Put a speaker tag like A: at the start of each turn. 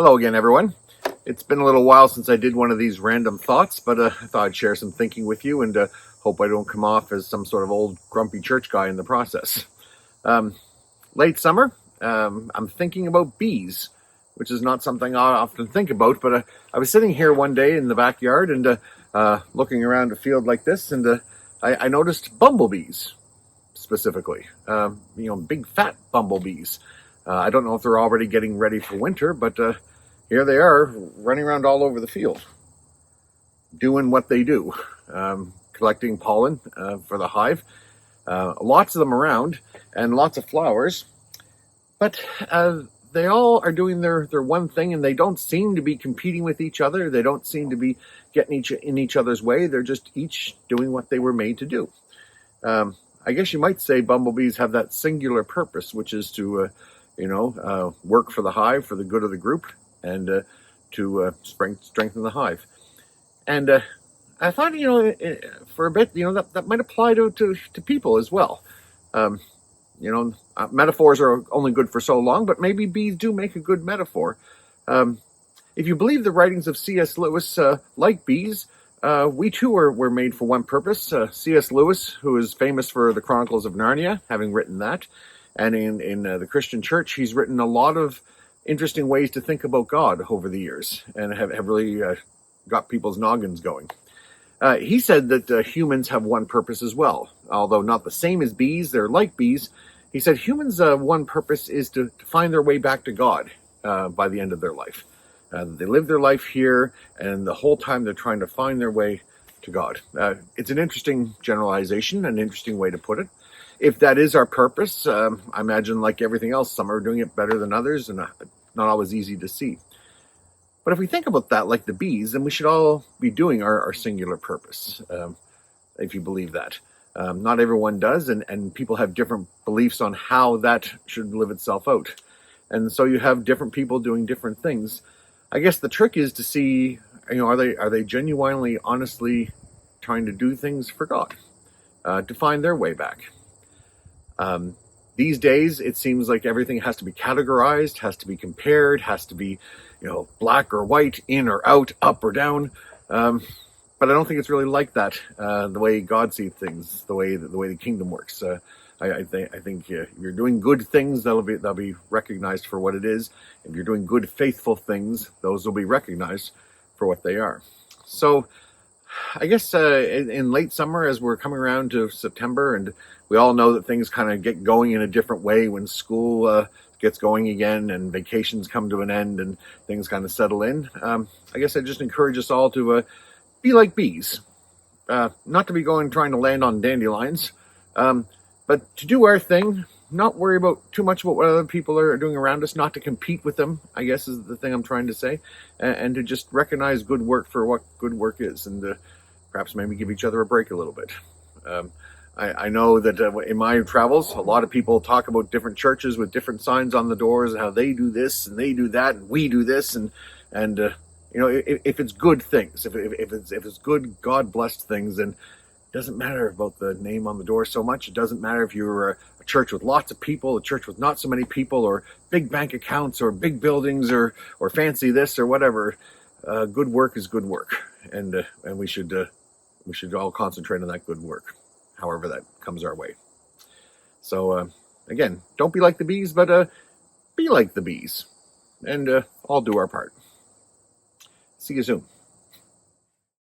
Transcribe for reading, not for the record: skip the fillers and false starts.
A: Hello again, everyone. It's been a little while since I did one of these random thoughts, but I thought I'd share some thinking with you and hope I don't come off as some sort of old grumpy church guy in the process. Late summer, I'm thinking about bees, which is not something I often think about, but I was sitting here one day in the backyard and looking around a field like this, and I noticed bumblebees specifically, big fat bumblebees. I don't know if they're already getting ready for winter, but here they are running around all over the field, doing what they do, collecting pollen for the hive. Lots of them around and lots of flowers, but they all are doing their one thing, and they don't seem to be competing with each other. They don't seem to be getting in each other's way. They're just each doing what they were made to do. I guess you might say bumblebees have that singular purpose, which is to work for the hive, for the good of the group, and to strengthen the hive. And I thought, for a bit, that might apply to people as well. Metaphors are only good for so long, but maybe bees do make a good metaphor. If you believe the writings of C.S. Lewis, like bees, we too were made for one purpose. C.S. Lewis, who is famous for the Chronicles of Narnia, having written that, and in the Christian church, he's written a lot of interesting ways to think about God over the years, and have really got people's noggins going. He said that humans have one purpose as well, although not the same as bees. They're like bees. He said humans' one purpose is to find their way back to God by the end of their life. They live their life here, and the whole time they're trying to find their way to God. It's an interesting generalization, an interesting way to put it. If that is our purpose, I imagine, like everything else, some are doing it better than others, and not always easy to see. But if we think about that like the bees, then we should all be doing our singular purpose, if you believe that. Not everyone does, and people have different beliefs on how that should live itself out. And so you have different people doing different things. I guess the trick is to see, are they genuinely, honestly trying to do things for God, to find their way back. These days, it seems like everything has to be categorized, has to be compared, has to be, black or white, in or out, up or down. But I don't think it's really like that. The way God sees things, the way the kingdom works. I think if you're doing good things, they'll be recognized for what it is. If you're doing good, faithful things, those will be recognized for what they are. So, I guess in late summer, as we're coming around to September, and we all know that things kind of get going in a different way when school gets going again and vacations come to an end and things kind of settle in. I guess I just encourage us all to be like bees, not to be trying to land on dandelions, but to do our thing, not worry too much about what other people are doing around us, not to compete with them, I guess is the thing I'm trying to say, and to just recognize good work for what good work is, and perhaps maybe give each other a break a little bit. I know that in my travels, a lot of people talk about different churches with different signs on the doors and how they do this and they do that and we do this, and if it's good things, if it's good God blessed things, then it doesn't matter about the name on the door so much. It doesn't matter if you're a church with lots of people, a church with not so many people, or big bank accounts, or big buildings, or fancy this or whatever. Good work is good work, and we should all concentrate on that good work, however that comes our way. So again, don't be like the bees, but be like the bees, and all do our part. See you soon.